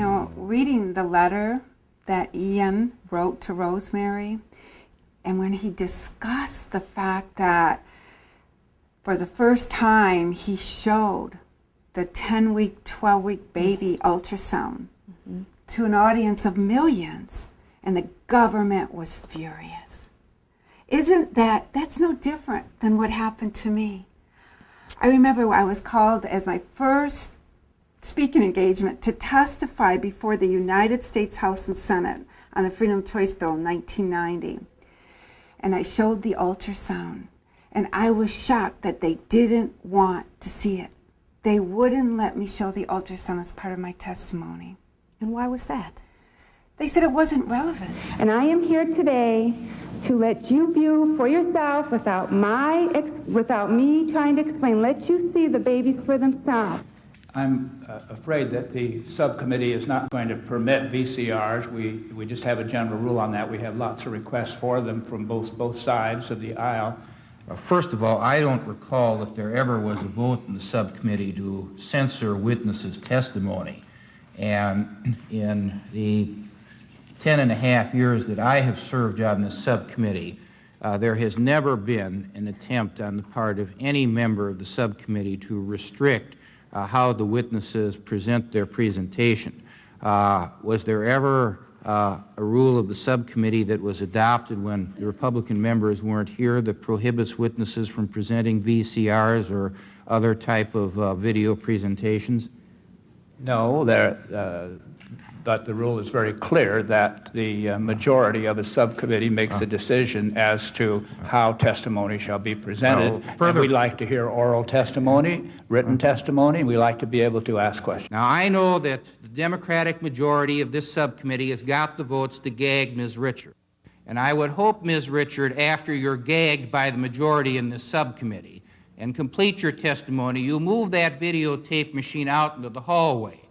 know, reading the letter that Ian wrote to Rosemary, and when he discussed the fact that for the first time he showed the 10-week, 12-week baby ultrasound to an audience of millions, and the government was furious. That's no different than what happened to me. I remember I was called as my first speaking engagement to testify before the United States House and Senate on the Freedom of Choice Bill in 1990. And I showed the ultrasound, and I was shocked that they didn't want to see it. They wouldn't let me show the ultrasound as part of my testimony. And why was that? They said it wasn't relevant. And I am here today to let you view for yourself without me trying to explain. Let you see the babies for themselves. I'm afraid that the subcommittee is not going to permit VCRs. We just have a general rule on that. We have lots of requests for them from both sides of the aisle. First of all, I don't recall that there ever was a vote in the subcommittee to censor witnesses' testimony. And in the 10.5 years that I have served on this subcommittee, there has never been an attempt on the part of any member of the subcommittee to restrict how the witnesses present their presentation. Was there ever a rule of the subcommittee that was adopted when the Republican members weren't here that prohibits witnesses from presenting VCRs or other type of video presentations? No, but the rule is very clear that the majority of a subcommittee makes a decision as to how testimony shall be presented. And we like to hear oral testimony, written testimony. We like to be able to ask questions. Now, I know that the Democratic majority of this subcommittee has got the votes to gag Ms. Richard. And I would hope, Ms. Richard, after you're gagged by the majority in this subcommittee and complete your testimony, you move that videotape machine out into the hallway.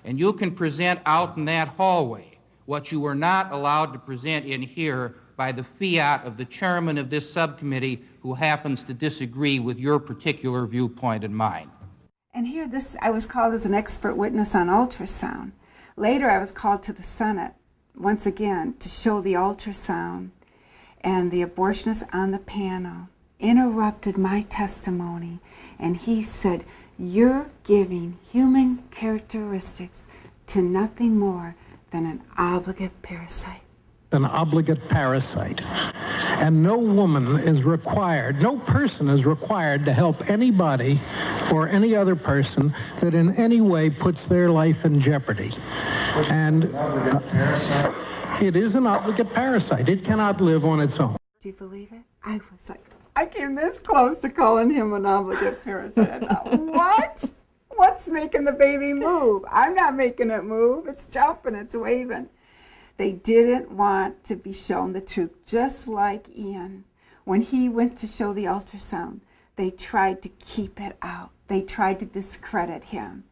And you can present out in that hallway what you were not allowed to present in here by the fiat of the chairman of this subcommittee who happens to disagree with your particular viewpoint and mine. And here, I was called as an expert witness on ultrasound. Later, I was called to the Senate, once again, to show the ultrasound. And the abortionist on the panel interrupted my testimony, and he said, "You're giving human characteristics to nothing more than an obligate parasite." An obligate parasite. And no woman is required, no person is required to help anybody or any other person that in any way puts their life in jeopardy. And it is an obligate parasite. It cannot live on its own. Do you believe it? I was like, I came this close to calling him an obligate parasite. I thought, what? What's making the baby move? I'm not making it move. It's jumping, it's waving. They didn't want to be shown the truth, just like Ian. When he went to show the ultrasound, they tried to keep it out. They tried to discredit him.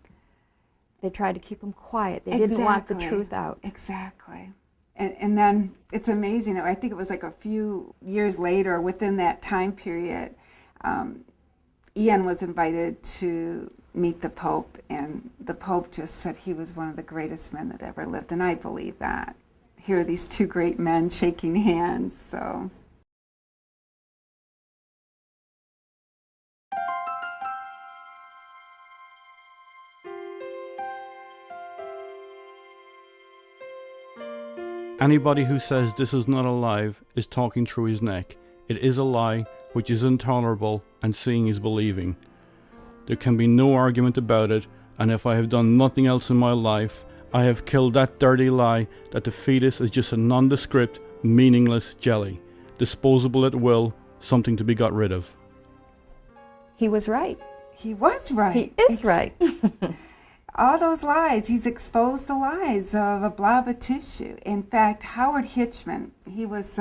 They tried to keep him quiet. They didn't want the truth out. Exactly. And then it's amazing. I think it was like a few years later, within that time period, Ian was invited to meet the Pope, and the Pope just said he was one of the greatest men that ever lived, and I believe that. Here are these two great men shaking hands, so. Anybody who says this is not alive is talking through his neck. It is a lie, which is intolerable, and seeing is believing. There can be no argument about it, and if I have done nothing else in my life, I have killed that dirty lie that the fetus is just a nondescript, meaningless jelly, disposable at will, something to be got rid of. He was right. He was right. He is right. All those lies, he's exposed the lies of a blob of tissue. In fact, Howard Hitchman, he was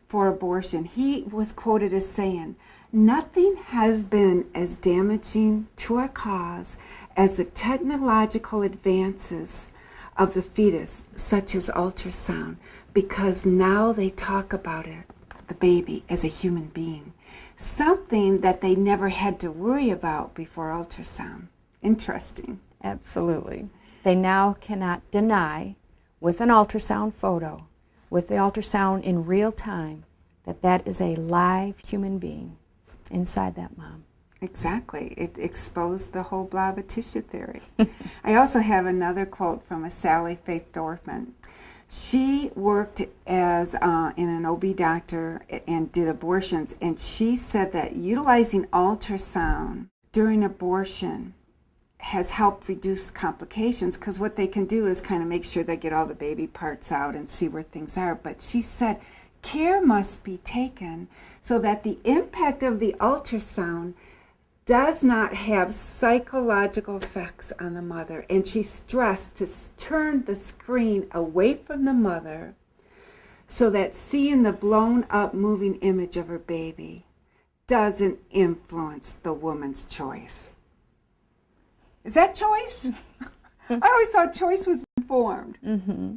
for abortion, he was quoted as saying, "Nothing has been as damaging to our cause as the technological advances of the fetus, such as ultrasound, because now they talk about it, the baby, as a human being, something that they never had to worry about before ultrasound." Interesting. Absolutely. They now cannot deny, with an ultrasound photo, with the ultrasound in real time, that that is a live human being inside that mom. Exactly. It exposed the whole blob of tissue theory. I also have another quote from a Sally Faith Dorfman. She worked as in an OB doctor and did abortions, and she said that utilizing ultrasound during abortion has helped reduce complications, because what they can do is kind of make sure they get all the baby parts out and see where things are. But she said care must be taken so that the impact of the ultrasound does not have psychological effects on the mother. And she stressed to turn the screen away from the mother so that seeing the blown up moving image of her baby doesn't influence the woman's choice. Is that choice? I always thought choice was informed. Mm-hmm.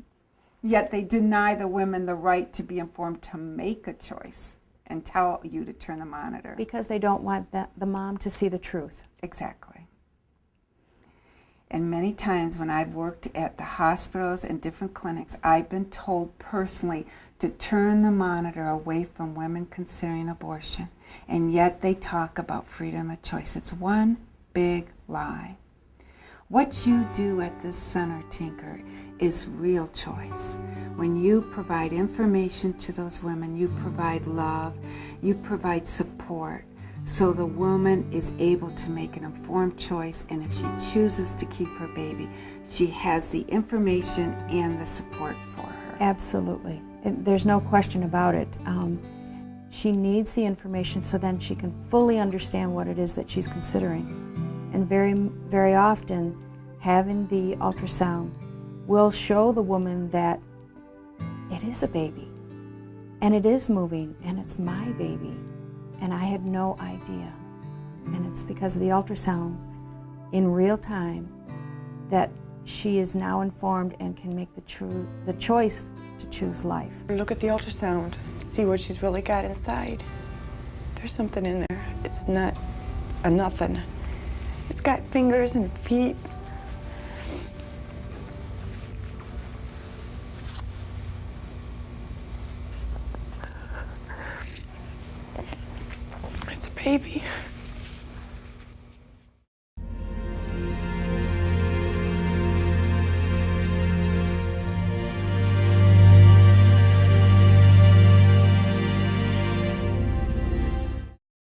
Yet they deny the women the right to be informed to make a choice and tell you to turn the monitor. Because they don't want the mom to see the truth. Exactly. And many times when I've worked at the hospitals and different clinics, I've been told personally to turn the monitor away from women considering abortion. And yet they talk about freedom of choice. It's one big lie. What you do at this center, Tinker, is real choice. When you provide information to those women, you provide love, you provide support, so the woman is able to make an informed choice, and if she chooses to keep her baby, she has the information and the support for her. Absolutely. There's no question about it. She needs the information so then she can fully understand what it is that she's considering. And very, very often, having the ultrasound will show the woman that it is a baby, and it is moving, and it's my baby, and I had no idea. And it's because of the ultrasound in real time that she is now informed and can make the choice to choose life. Look at the ultrasound, see what she's really got inside. There's something in there. It's not a nothing. It's got fingers and feet. It's a baby.